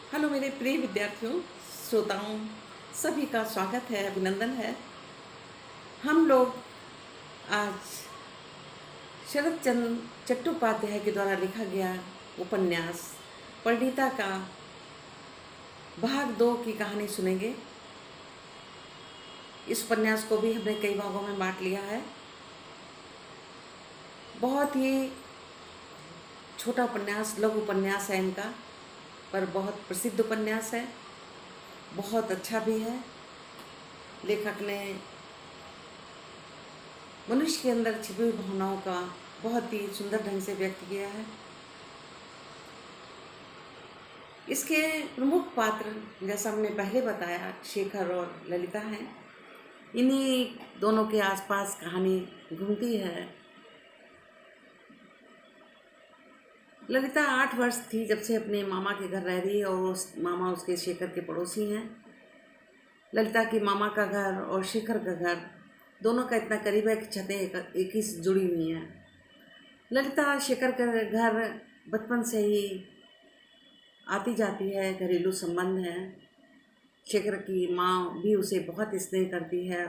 Hello मेरे प्रिय विद्यार्थियों, श्रोताओं, सभी का स्वागत है, अभिनंदन है। हम लोग आज शरत चंद्र चट्टोपाध्याय के द्वारा लिखा गया उपन्यास परिणीता का भाग 2 की कहानी सुनेंगे। इस उपन्यास को भी हमने कई भागों में बांट लिया है। बहुत ही छोटा उपन्यास, लघु उपन्यास है इनका, पर बहुत प्रसिद्ध उपन्यास है, बहुत अच्छा भी है। लेखक ने मनुष्य के अंदर छिपी हुई भावनाओं का बहुत ही सुंदर ढंग से व्यक्त किया है। इसके प्रमुख पात्र, जैसा हमने पहले बताया, शेखर और ललिता हैं। इन्हीं दोनों के आसपास कहानी घूमती है। ललिता 8 वर्ष थी जब से अपने मामा के घर रह रही है और उस मामा उसके शेखर के पड़ोसी हैं। ललिता की मामा का घर और शेखर का घर दोनों का इतना करीब है कि छतें एक ही से जुड़ी हुई हैं। ललिता शेखर का घर बचपन से ही आती जाती है, घरेलू संबंध है। शेखर की माँ भी उसे बहुत स्नेह करती है,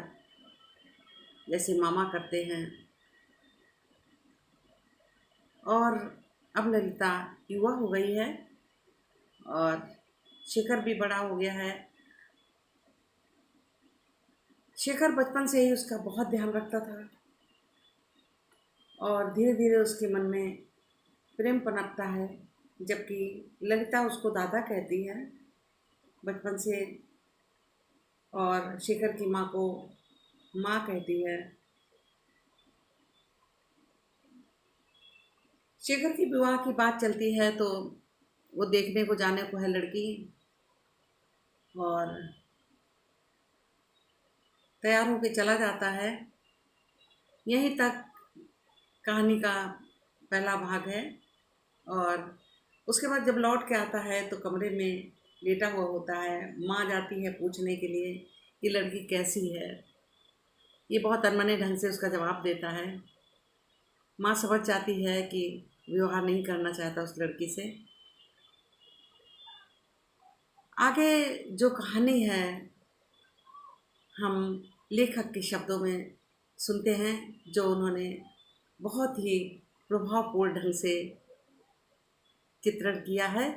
जैसे मामा करते हैं। और अब ललिता युवा हो गई है और शेखर भी बड़ा हो गया है। शेखर बचपन से ही उसका बहुत ध्यान रखता था और धीरे धीरे उसके मन में प्रेम पनपता है, जबकि ललिता उसको दादा कहती है बचपन से और शेखर की माँ को माँ कहती है। शेखर की विवाह की बात चलती है तो वो देखने को जाने को है लड़की, और तैयार होके चला जाता है। यहीं तक कहानी का पहला भाग है। और उसके बाद जब लौट के आता है तो कमरे में लेटा हुआ होता है। माँ जाती है पूछने के लिए कि लड़की कैसी है। ये बहुत अनमने ढंग से उसका जवाब देता है। माँ समझ जाती है कि विवाह नहीं करना चाहता उस लड़की से। आगे जो कहानी है हम लेखक के शब्दों में सुनते हैं, जो उन्होंने बहुत ही प्रभावपूर्ण ढंग से चित्रण किया है।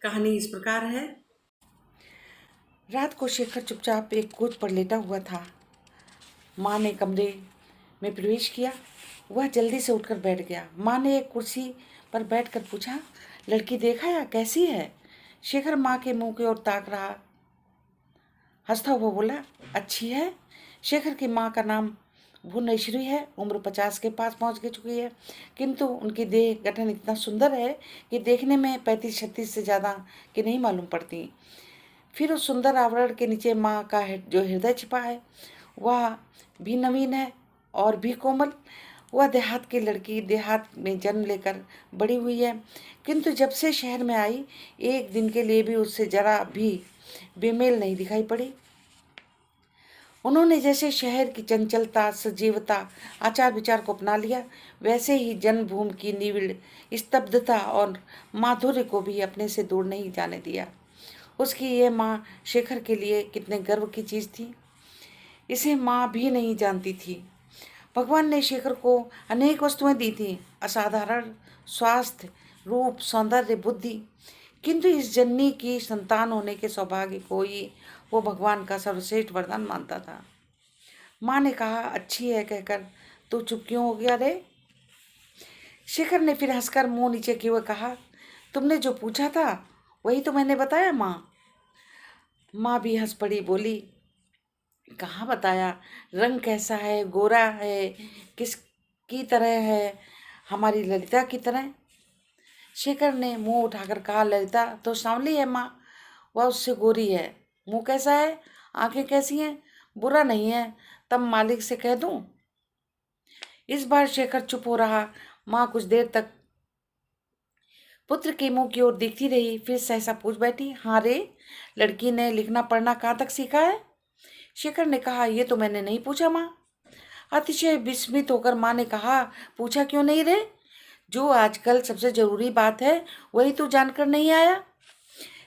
कहानी इस प्रकार है। रात को शेखर चुपचाप एक गोद पर लेटा हुआ था। माँ ने कमरे में प्रवेश किया। वह जल्दी से उठकर बैठ गया। माँ ने एक कुर्सी पर बैठकर पूछा, लड़की देखा या कैसी है? शेखर माँ के मुंह की ओर ताक रहा। हंसता हुआ बोला, अच्छी है। शेखर की माँ का नाम भुवनेश्वरी है। उम्र 50 के पास पहुंच चुकी है, किंतु उनकी देह गठन इतना सुंदर है कि देखने में 35-36 से ज़्यादा की नहीं मालूम पड़ती। फिर उस सुंदर आवरण के नीचे माँ का जो हृदय छिपा है वह भी नवीन है और भी कोमल। वह देहात की लड़की देहात में जन्म लेकर बड़ी हुई है, किंतु जब से शहर में आई एक दिन के लिए भी उससे जरा भी बेमेल नहीं दिखाई पड़ी। उन्होंने जैसे शहर की चंचलता, सजीवता, आचार विचार को अपना लिया, वैसे ही जन्मभूमि की निविड़ स्तब्धता और माधुर्य को भी अपने से दूर नहीं जाने दिया। उसकी ये माँ शेखर के लिए कितने गर्व की चीज़ थी, इसे माँ भी नहीं जानती थी। भगवान ने शेखर को अनेक वस्तुएं दी थी, असाधारण स्वास्थ्य, रूप, सौंदर्य, बुद्धि, किंतु इस जननी की संतान होने के सौभाग्य को ही वो भगवान का सर्वश्रेष्ठ वरदान मानता था। माँ ने कहा, अच्छी है कहकर तू चुप क्यों हो गया रे? शेखर ने फिर हंसकर मुंह नीचे किए हुए कहा, तुमने जो पूछा था वही तो मैंने बताया माँ। माँ भी हंस पड़ी, बोली, कहाँ बताया? रंग कैसा है? गोरा है? किस की तरह है? हमारी ललिता की तरह? शेखर ने मुंह उठाकर कहा, ललिता तो सांवली है माँ, वह उससे गोरी है। मुंह कैसा है? आंखें कैसी हैं? बुरा नहीं है, तब मालिक से कह दूं? इस बार शेखर चुप हो रहा। माँ कुछ देर तक पुत्र के मुंह की ओर देखती रही, फिर सहसा पूछ बैठी, हाँ रे, लड़की ने लिखना पढ़ना कहाँ तक सीखा है? शेखर ने कहा, ये तो मैंने नहीं पूछा माँ। अतिशय विस्मित होकर माँ ने कहा, पूछा क्यों नहीं रे? जो आजकल सबसे जरूरी बात है वही तू जानकर नहीं आया।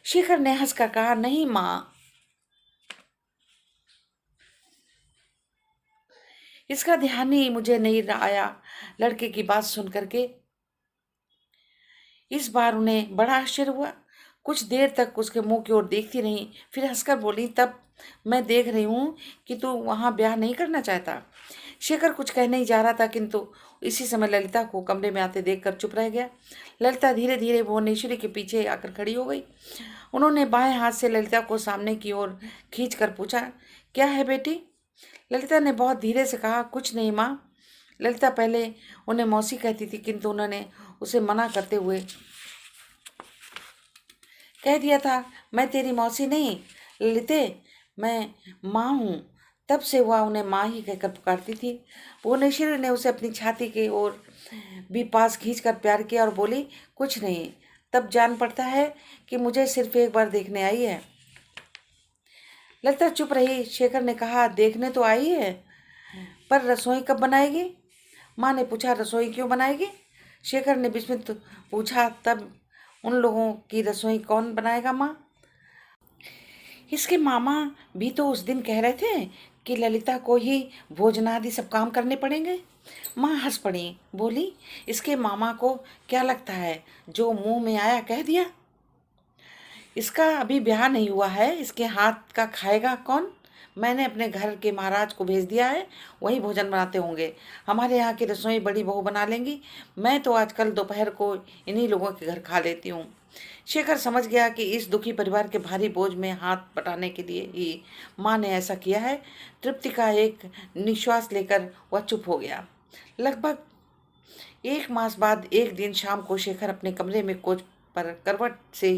शेखर ने हंसकर कहा, नहीं माँ, इसका ध्यान ही मुझे नहीं आया। लड़के की बात सुन करके इस बार उन्हें बड़ा आश्चर्य हुआ। कुछ देर तक उसके मुंह की ओर देखती रही, फिर हंसकर बोली, तब मैं देख रही हूँ कि तू वहां ब्याह नहीं करना चाहता। शेखर कुछ कहने ही जा रहा था, किंतु इसी समय ललिता को कमरे में आते देखकर चुप रह गया। ललिता धीरे धीरे भुवनेश्वरी के पीछे आकर खड़ी हो गई। उन्होंने बाएं हाथ से ललिता को सामने की ओर खींच कर पूछा, क्या है बेटी? ललिता ने बहुत धीरे से कहा, कुछ नहीं माँ। ललिता पहले उन्हें मौसी कहती थी, किंतु उन्होंने उसे मना करते हुए कह दिया था, मैं तेरी मौसी नहीं ललिते, मैं माँ हूँ। तब से वह उन्हें माँ ही कहकर पुकारती थी। भुवनेश्वरी ने उसे अपनी छाती की ओर भी पास खींचकर प्यार किया और बोली, कुछ नहीं, तब जान पड़ता है कि मुझे सिर्फ एक बार देखने आई है। ललिता चुप रही। शेखर ने कहा, देखने तो आई है, पर रसोई कब बनाएगी? माँ ने पूछा, रसोई क्यों बनाएगी? शेखर ने विस्मित पूछा, तब उन लोगों की रसोई कौन बनाएगा माँ? इसके मामा भी तो उस दिन कह रहे थे कि ललिता को ही भोजनादि सब काम करने पड़ेंगे। माँ हंस पड़ी, बोली, इसके मामा को क्या लगता है, जो मुंह में आया कह दिया? इसका अभी ब्याह नहीं हुआ है, इसके हाथ का खाएगा कौन? मैंने अपने घर के महाराज को भेज दिया है, वही भोजन बनाते होंगे। हमारे यहाँ की रसोई बड़ी बहू बना लेंगी। मैं तो आजकल दोपहर को इन्हीं लोगों के घर खा लेती हूँ। शेखर समझ गया कि इस दुखी परिवार के भारी बोझ में हाथ बटाने के लिए ही माँ ने ऐसा किया है। तृप्ति का एक निश्वास लेकर वह चुप हो गया। लगभग 1 मास बाद एक दिन शाम को शेखर अपने कमरे में कोच पर करवट से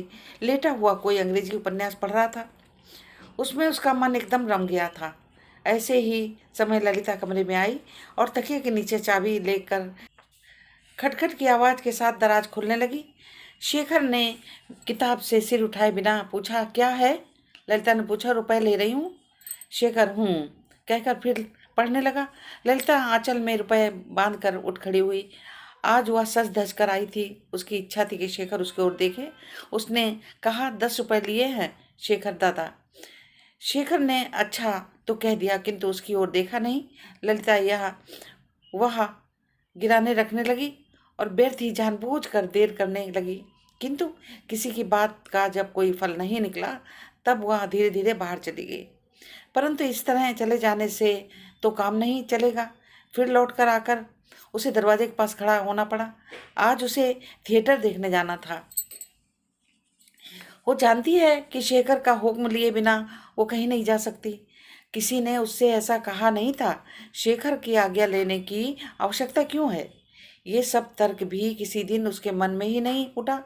लेटा हुआ कोई अंग्रेजी उपन्यास पढ़ रहा था। उसमें उसका मन एकदम रम गया था। ऐसे ही समय ललिता कमरे में आई और तकिए के नीचे चाबी लेकर खटखट की आवाज के साथ दराज खुलने लगी। शेखर ने किताब से सिर उठाए बिना पूछा, क्या है? ललिता ने पूछा, रुपए ले रही हूँ। शेखर हूँ कहकर फिर पढ़ने लगा। ललिता आंचल में रुपए बांध कर उठ खड़ी हुई। आज वह सज धज कर आई थी। उसकी इच्छा थी कि शेखर उसकी ओर देखे। उसने कहा, 10 रुपए लिए हैं शेखर दादा। शेखर ने अच्छा तो कह दिया, किंतु उसकी ओर देखा नहीं। ललिता यह वह गिराने रखने लगी और व्यर्थ ही जानबूझकर देर करने लगी, किंतु किसी की बात का जब कोई फल नहीं निकला तब वह धीरे धीरे बाहर चली गई। परंतु इस तरह चले जाने से तो काम नहीं चलेगा। फिर लौटकर आकर उसे दरवाजे के पास खड़ा होना पड़ा। आज उसे थिएटर देखने जाना था। वो जानती है कि शेखर का हुक्म लिए बिना वो कहीं नहीं जा सकती। किसी ने उससे ऐसा कहा नहीं था। शेखर की आज्ञा लेने की आवश्यकता क्यों है? ये सब तर्क भी किसी दिन उसके मन में ही नहीं उठा।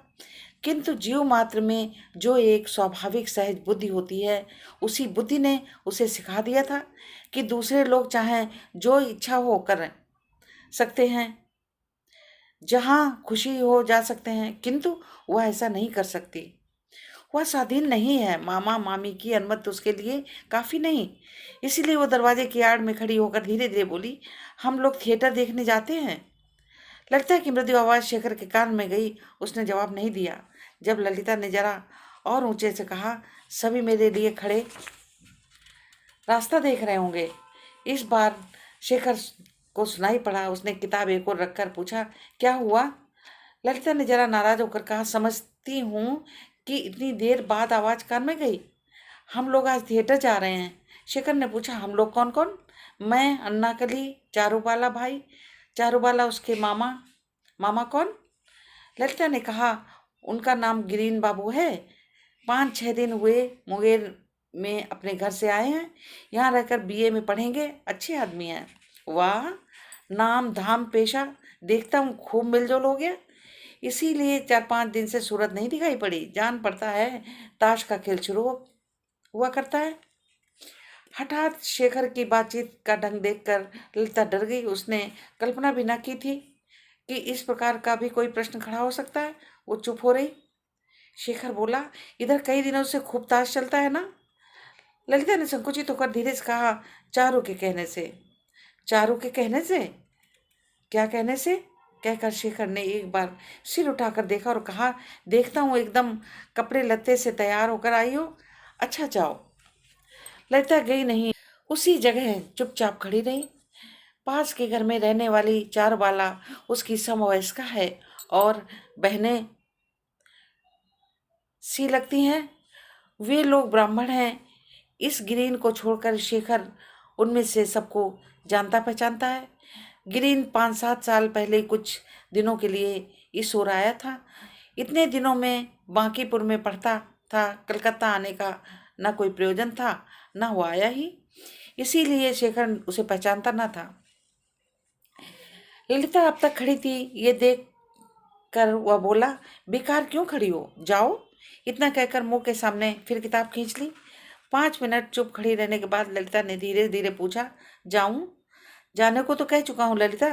किंतु जीव मात्र में जो एक स्वाभाविक सहज बुद्धि होती है, उसी बुद्धि ने उसे सिखा दिया था कि दूसरे लोग चाहें जो इच्छा हो कर सकते हैं, जहाँ खुशी हो जा सकते हैं, किंतु वह ऐसा नहीं कर सकती। वह स्वाधीन नहीं है। मामा मामी की अनुमति उसके लिए काफी नहीं। इसीलिए वो दरवाजे की आड़ में खड़ी होकर धीरे धीरे बोली, हम लोग थिएटर देखने जाते हैं। लगता है कि मृदु आवाज शेखर के कान में गई। उसने जवाब नहीं दिया। जब ललिता ने जरा और ऊंचे से कहा, सभी मेरे लिए खड़े रास्ता देख रहे होंगे। इस बार शेखर को सुनाई पड़ा। उसने किताब एक ओर रखकर पूछा, क्या हुआ? ललिता ने जरा नाराज होकर कहा, समझती हूँ कि इतनी देर बाद आवाज कान में गई। हम लोग आज थिएटर जा रहे हैं। शेखर ने पूछा, हम लोग कौन कौन? मैं, अन्नाकली, चारूबाला भाई। चारूबाला उसके मामा। मामा कौन? ललिता ने कहा, उनका नाम गिरीन बाबू है। 5-6 दिन हुए मुंगेर में अपने घर से आए हैं। यहाँ रहकर बीए में पढ़ेंगे। अच्छे आदमी हैं। वाह, नाम धाम पेशा देखता हूँ खूब मिलजुल हो गया। इसीलिए 4-5 दिन से सूरत नहीं दिखाई पड़ी। जान पड़ता है ताश का खेल शुरू हुआ करता है। हठात शेखर की बातचीत का ढंग देखकर ललिता डर गई। उसने कल्पना भी न की थी कि इस प्रकार का भी कोई प्रश्न खड़ा हो सकता है। वो चुप हो रही। शेखर बोला, इधर कई दिनों से खूब ताश चलता है ना? ललिता ने संकुचित होकर धीरे से कहा, चारू के कहने से। चारू के कहने से? क्या कहने से? कहकर शेखर ने एक बार सिर उठाकर देखा और कहा, देखता हूँ एकदम कपड़े लत्ते से तैयार होकर आई हो। अच्छा जाओ। ललिता गई नहीं, उसी जगह चुपचाप खड़ी रही। पास के घर में रहने वाली चारुबाला उसकी समवयस्का है और बहनें सी लगती हैं। वे लोग ब्राह्मण हैं। इस गिरीन को छोड़कर शेखर उनमें से सबको जानता पहचानता है। गिरीन 5-7 साल पहले कुछ दिनों के लिए इस ओर आया था। इतने दिनों में बांकीपुर में पढ़ता था, कलकत्ता आने का न कोई प्रयोजन था, न वो आया ही, इसीलिए शेखर उसे पहचानता न था। ललिता अब तक खड़ी थी, ये देख कर वह बोला, बेकार क्यों खड़ी हो, जाओ। इतना कहकर मुंह के सामने फिर किताब खींच ली। 5 मिनट चुप खड़ी रहने के बाद ललिता ने धीरे धीरे पूछा, जाऊं? जाने को तो कह चुका हूं ललिता।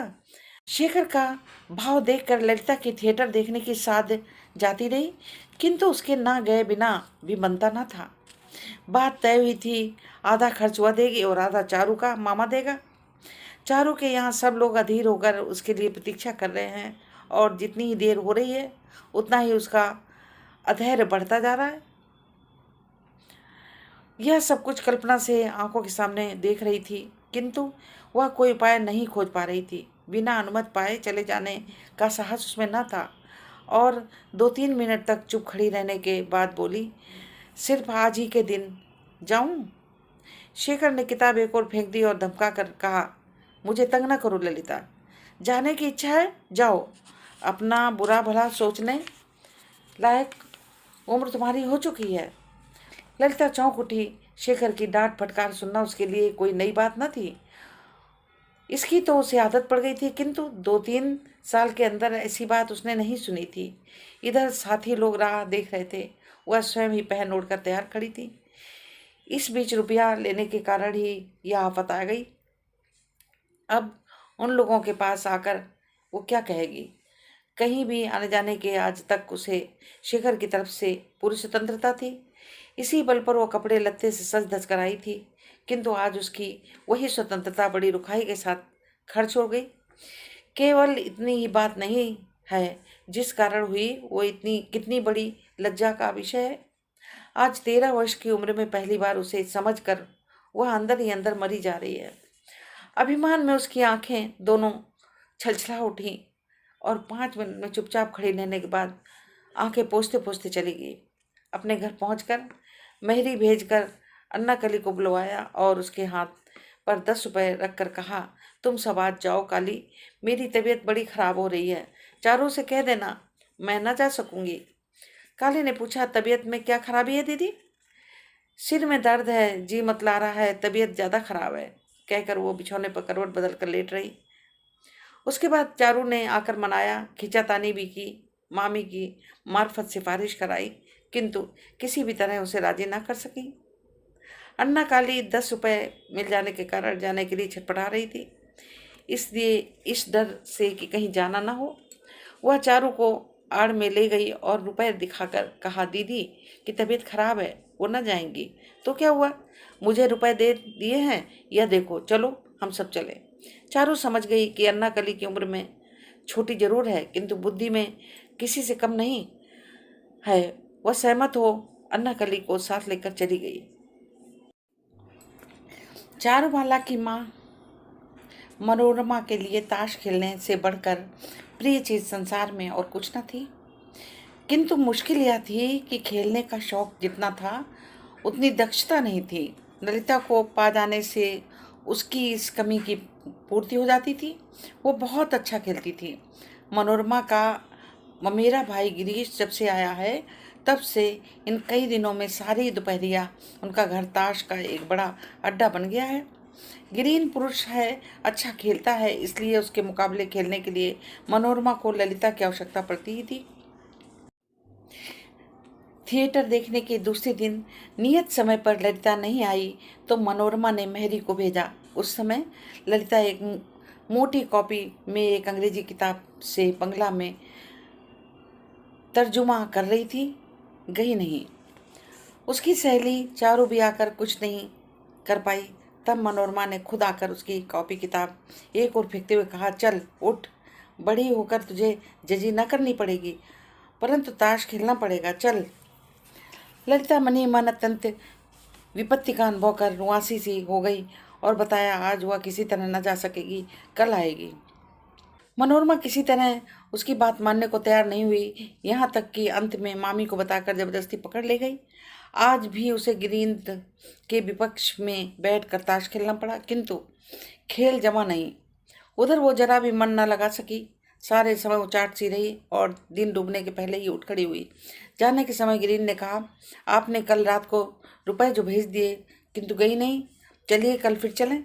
शेखर का भाव देखकर ललिता की थिएटर देखने की साध जाती रही, किंतु उसके ना गए बिना भी बनता ना था। बात तय हुई थी, आधा खर्च वह देगी और आधा चारू का मामा देगा। चारू के यहाँ सब लोग अधीर होकर उसके लिए प्रतीक्षा कर रहे हैं और जितनी ही देर हो रही है उतना ही उसका अधैर्य बढ़ता जा रहा है। यह सब कुछ कल्पना से आंखों के सामने देख रही थी, किंतु वह कोई उपाय नहीं खोज पा रही थी। बिना अनुमति पाए चले जाने का साहस उसमें न था और 2-3 मिनट तक चुप खड़ी रहने के बाद बोली, सिर्फ आज ही के दिन जाऊं? शेखर ने किताब एक और फेंक दी और धमका कर कहा, मुझे तंग न करो ललिता, जाने की इच्छा है जाओ, अपना बुरा भला सोचने लायक उम्र तुम्हारी हो चुकी है। ललिता चौंक उठी। शेखर की डांट फटकार सुनना उसके लिए कोई नई बात न थी। इसकी तो उसे आदत पड़ गई थी, किंतु 2-3 साल के अंदर ऐसी बात उसने नहीं सुनी थी। इधर साथी लोग राह देख रहे थे, वह स्वयं ही पहन ओढ़कर तैयार खड़ी थी। इस बीच रुपया लेने के कारण ही यह आफत आ गई। अब उन लोगों के पास आकर वो क्या कहेगी? कहीं भी आने जाने के आज तक उसे शेखर की तरफ से पूरी स्वतंत्रता थी। इसी बल पर वो कपड़े लत्ते से सज धज कर आई थी, किंतु आज उसकी वही स्वतंत्रता बड़ी रुखाई के साथ खर्च हो गई। केवल इतनी ही बात नहीं है जिस कारण हुई, वो इतनी कितनी बड़ी लज्जा का विषय है। आज 13 वर्ष की उम्र में पहली बार उसे समझकर वह अंदर ही अंदर मरी जा रही है। अभिमान में उसकी आंखें दोनों छलछला उठी और 5 मिनट में चुपचाप खड़ी रहने के बाद आंखें पोंछते पोंछते चली गई। अपने घर पहुंचकर मेहरी भेजकर अन्नाकली को बुलवाया और उसके हाथ पर 10 रुपए रखकर कहा, तुम सब आज जाओ काली, मेरी तबीयत बड़ी खराब हो रही है, चारों से कह देना मैं न जा सकूंगी। काली ने पूछा, तबीयत में क्या खराबी है दीदी? सिर में दर्द है, जी मत ला रहा है, तबीयत ज्यादा खराब है, कहकर वो बिछौने पर करवट बदल कर लेट रही। उसके बाद चारू ने आकर मनाया, खींचातानी भी की, मामी की मार्फत सिफारिश कराई, किंतु किसी भी तरह उसे राजी ना कर सकी। अन्ना काली 10 रुपए मिल जाने के कारण जाने के लिए छटपटा रही थी, इसलिए इस डर से कि कहीं जाना ना हो, वह चारू को आड़ में ले गई और रुपए दिखाकर कहा, दीदी की तबीयत खराब है, वो ना जाएंगी। तो क्या हुआ, मुझे रुपए दे दिए हैं, यह देखो, चलो हम सब चले। चारू समझ गई कि अन्ना कली की उम्र में छोटी जरूर है, किंतु बुद्धि में किसी से कम नहीं है। वह सहमत हो अन्ना कली को साथ लेकर चली गई। चारुबाला की माँ मनोरमा के लिए ताश खेलने से बढ़कर प्रिय चीज संसार में और कुछ न थी, किंतु मुश्किल यह थी कि खेलने का शौक जितना था उतनी दक्षता नहीं थी। ललिता को पा जाने से उसकी इस कमी की पूर्ति हो जाती थी। वो बहुत अच्छा खेलती थी। मनोरमा का ममेरा भाई गिरीश जब से आया है तब से इन कई दिनों में सारी दोपहरिया उनका घर ताश का एक बड़ा अड्डा बन गया है। गिरीन पुरुष है, अच्छा खेलता है, इसलिए उसके मुकाबले खेलने के लिए मनोरमा को ललिता की आवश्यकता पड़ती ही थी। थिएटर देखने के दूसरे दिन नियत समय पर ललिता नहीं आई तो मनोरमा ने मेहरी को भेजा। उस समय ललिता एक मोटी कॉपी में एक अंग्रेजी किताब से बंगला में तर्जुमा कर रही थी, गई नहीं। उसकी सहेली चारू भी आकर कुछ नहीं कर पाई। तब मनोरमा ने खुद आकर उसकी कॉपी किताब एक और फेंकते हुए कहा, चल उठ, बड़ी होकर तुझे जजी न करनी पड़ेगी, परंतु ताश खेलना पड़ेगा। चल। ललिता मनी मन अत्यंत विपत्ति का अनुभव कर रुआसी सी हो गई और बताया आज वह किसी तरह न जा सकेगी, कल आएगी। मनोरमा किसी तरह उसकी बात मानने को तैयार नहीं हुई, यहाँ तक कि अंत में मामी को बताकर जबरदस्ती पकड़ ले गई। आज भी उसे गिरींद के विपक्ष में बैठ कर ताश खेलना पड़ा, किंतु खेल जमा नहीं। उधर वो जरा भी मन न लगा सकी, सारे समय उचाट सी रही और दिन डूबने के पहले ही उठ खड़ी हुई। जाने के समय गिरीन ने कहा, आपने कल रात को रुपए जो भेज दिए किंतु गई नहीं, चलिए कल फिर चलें।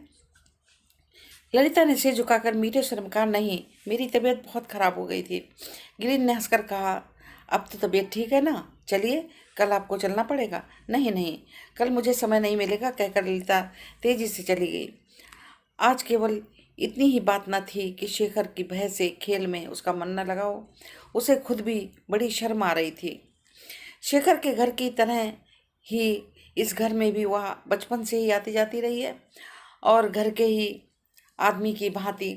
ललिता ने सिर झुकाकर मीठे स्वर में कहा, नहीं, मेरी तबीयत बहुत खराब हो गई थी। गिरीन ने हंसकर कहा, अब तो तबीयत ठीक है ना, चलिए कल आपको चलना पड़ेगा। नहीं नहीं, कल मुझे समय नहीं मिलेगा, कहकर ललिता तेजी से चली गई। आज केवल इतनी ही बात न थी कि शेखर की भय से खेल में उसका मन न लगा हो, उसे खुद भी बड़ी शर्म आ रही थी। शेखर के घर की तरह ही इस घर में भी वह बचपन से ही आती जाती रही है और घर के ही आदमी की भांति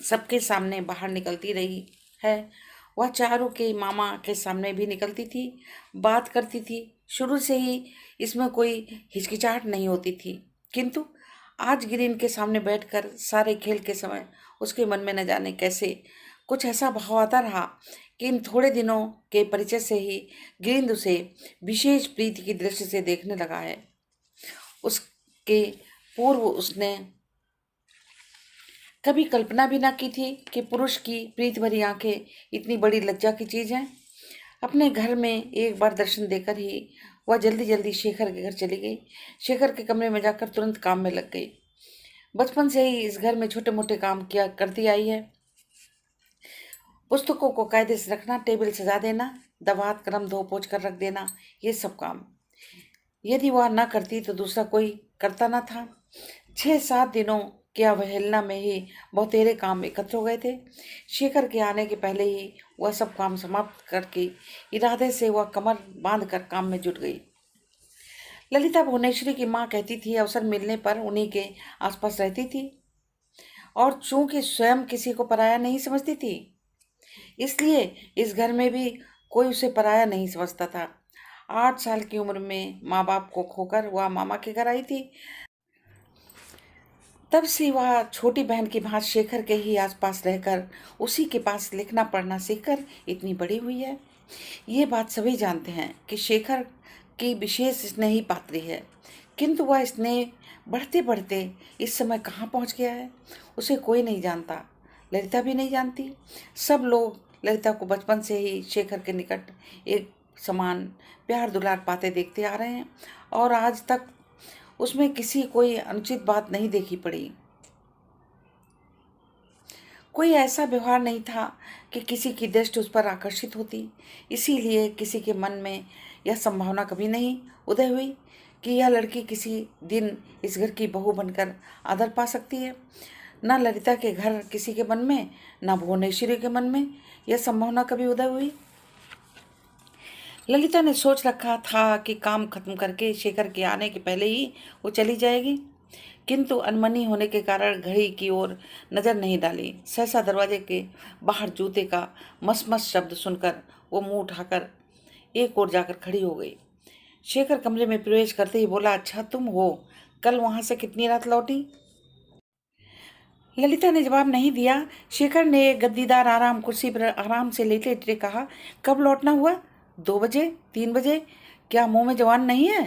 सबके सामने बाहर निकलती रही है। वह चारों के मामा के सामने भी निकलती थी, बात करती थी। शुरू से ही इसमें कोई हिचकिचाहट नहीं होती थी, किंतु आज गिरीन के सामने बैठकर सारे खेल के समय उसके मन में न जाने कैसे कुछ ऐसा भाव आता रहा कि इन थोड़े दिनों के परिचय से ही गिरीन उसे विशेष प्रीति की दृष्टि से देखने लगा है। उसके पूर्व उसने कभी कल्पना भी ना की थी कि पुरुष की प्रीत भरी आंखें इतनी बड़ी लज्जा की चीज हैं। अपने घर में एक बार दर्शन देकर ही वह जल्दी जल्दी शेखर के घर चली गई। शेखर के कमरे में जाकर तुरंत काम में लग गई। बचपन से ही इस घर में छोटे मोटे काम किया करती आई है। पुस्तकों को कायदे से रखना, टेबल सजा देना, दवात कलम धो पोंछ कर रख देना, ये सब काम यदि वह न करती तो दूसरा कोई करता न था। 6-7 दिनों की अवहेलना में ही बहुतेरे काम एकत्र हो गए थे। शेखर के आने के पहले ही वह सब काम समाप्त करके इरादे से वह कमर बांध कर काम में जुट गई। ललिता भुवनेश्वरी की माँ कहती थी अवसर मिलने पर उन्हीं के आसपास रहती थी और चूंकि स्वयं किसी को पराया नहीं समझती थी, इसलिए इस घर में भी कोई उसे पराया नहीं समझता था। 8 साल की उम्र में माँ बाप को खोकर वह मामा के घर आई थी। तब से वह छोटी बहन की भांति शेखर के ही आसपास रहकर उसी के पास लिखना पढ़ना सीखकर इतनी बड़ी हुई है। ये बात सभी जानते हैं कि शेखर की विशेष स्नेही पात्री है, किंतु वह स्नेह बढ़ते बढ़ते इस समय कहाँ पहुँच गया है, उसे कोई नहीं जानता। ललिता भी नहीं जानती। सब लोग ललिता को बचपन से ही शेखर के निकट एक समान प्यार दुलार पाते देखते आ रहे हैं और आज तक उसमें किसी कोई अनुचित बात नहीं देखी पड़ी। कोई ऐसा व्यवहार नहीं था कि किसी की दृष्टि उस पर आकर्षित होती। इसीलिए किसी के मन में यह संभावना कभी नहीं उदय हुई कि यह लड़की किसी दिन इस घर की बहू बनकर आदर पा सकती है। न ललिता के घर किसी के मन में, न भुवनेश्वरी के मन में यह संभावना कभी उदय हुई। ललिता ने सोच रखा था कि काम खत्म करके शेखर के आने के पहले ही वो चली जाएगी, किंतु अनमनी होने के कारण घड़ी की ओर नजर नहीं डाली। सहसा दरवाजे के बाहर जूते का मसमस शब्द सुनकर वो मुंह उठाकर एक ओर जाकर खड़ी हो गई। शेखर कमरे में प्रवेश करते ही बोला, अच्छा तुम हो, कल वहां से कितनी रात लौटी? ललिता ने जवाब नहीं दिया। शेखर ने गद्दीदार आराम कुर्सी पर आराम से लेटे लेटे कहा, कब लौटना हुआ? 2 बजे, 3 बजे? क्या मुंह में जवान नहीं है?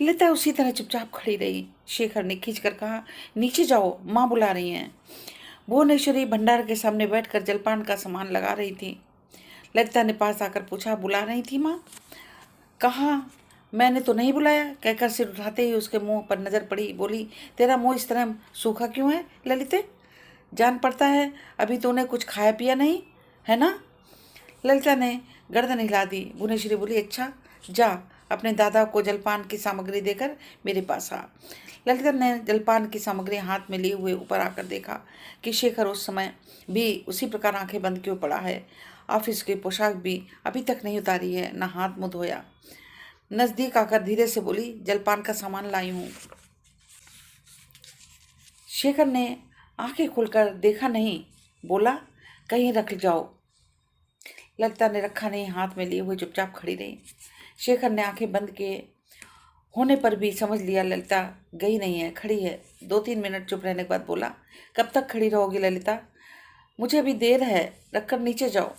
ललिता उसी तरह चुपचाप खड़ी रही। शेखर ने खींच कर कहा, नीचे जाओ, माँ बुला रही हैं। भुवनेश्वरी भंडार के सामने बैठकर जलपान का सामान लगा रही थी। ललिता ने पास आकर पूछा, बुला रही थी माँ? कहाँ, मैंने तो नहीं बुलाया, कहकर सिर उठाते ही उसके मुंह पर नजर पड़ी। बोली, तेरा मुंह इस तरह सूखा क्यों है ललिते? जान पड़ता है अभी तूने कुछ खाया पिया नहीं है ना? ललिता ने गर्दन हिला दी। भुवनेश्वरी बोली, अच्छा जा अपने दादा को जलपान की सामग्री देकर मेरे पास आ। ललिता ने जलपान की सामग्री हाथ में लिए हुए ऊपर आकर देखा कि शेखर उस समय भी उसी प्रकार आंखें बंद क्यों पड़ा है। ऑफिस की पोशाक भी अभी तक नहीं उतारी है, न हाथ मुंह धोया। नजदीक आकर धीरे से बोली, जलपान का सामान लाई हूँ। शेखर ने आंखें खोलकर देखा नहीं बोला, कहीं रख जाओ। ललिता ने रखा नहीं, हाथ में लिए हुए चुपचाप खड़ी रही। शेखर ने आंखें बंद किए होने पर भी समझ लिया ललिता गई नहीं है, खड़ी है। 2-3 मिनट चुप रहने के बाद बोला, कब तक खड़ी रहोगी ललिता? मुझे अभी देर है, रखकर नीचे जाओ।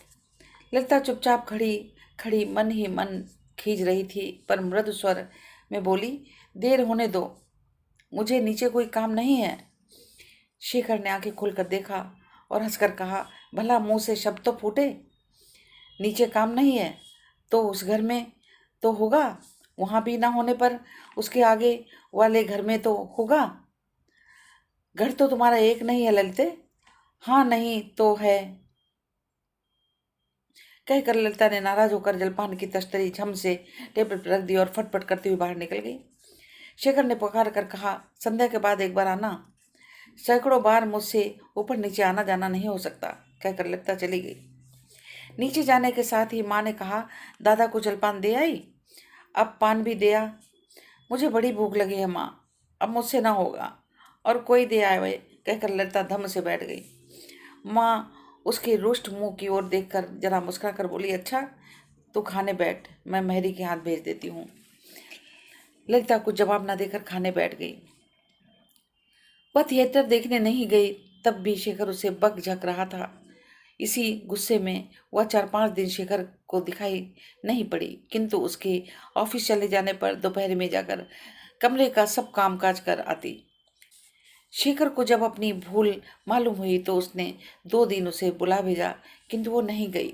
ललिता चुपचाप खड़ी खड़ी मन ही मन खींच रही थी, पर मृदु स्वर में बोली, देर होने दो, मुझे नीचे कोई काम नहीं है। शेखर ने आंखें खोलकर देखा और हंसकर कहा, भला मुंह से शब्द तो फूटे। नीचे काम नहीं है तो उस घर में तो होगा, वहां भी ना होने पर उसके आगे वाले घर में तो होगा। घर तो तुम्हारा एक नहीं है ललिते। हाँ नहीं तो है, कहकर ललिता ने नाराज होकर जलपान की तश्तरी झम से टेबल पर रख दी और फटफट करती हुई बाहर निकल गई। शेखर ने पुकार कर कहा, संध्या के बाद एक बार आना। सैकड़ों बार मुझसे ऊपर नीचे आना जाना नहीं हो सकता, कहकर ललिता चली गई। नीचे जाने के साथ ही माँ ने कहा, दादा को जलपान दे आई? अब पान भी दिया। मुझे बड़ी भूख लगी है माँ, अब मुझसे ना होगा, और कोई दे आए, कहकर ललिता धम से बैठ गई। माँ उसके रुष्ट मुंह की ओर देखकर जरा मुस्कुरा कर बोली, अच्छा तू खाने बैठ, मैं मेहरी के हाथ भेज देती हूँ। ललिता कुछ जवाब न देकर खाने बैठ गई। वह थिएटर देखने नहीं गई, तब भी शेखर उसे बक झक रहा था। इसी गुस्से में वह 4-5 दिन शेखर को दिखाई नहीं पड़ी, किंतु उसके ऑफिस चले जाने पर दोपहर में जाकर कमरे का सब कामकाज कर आती। शेखर को जब अपनी भूल मालूम हुई तो उसने 2 दिन उसे बुला भेजा, किंतु वो नहीं गई।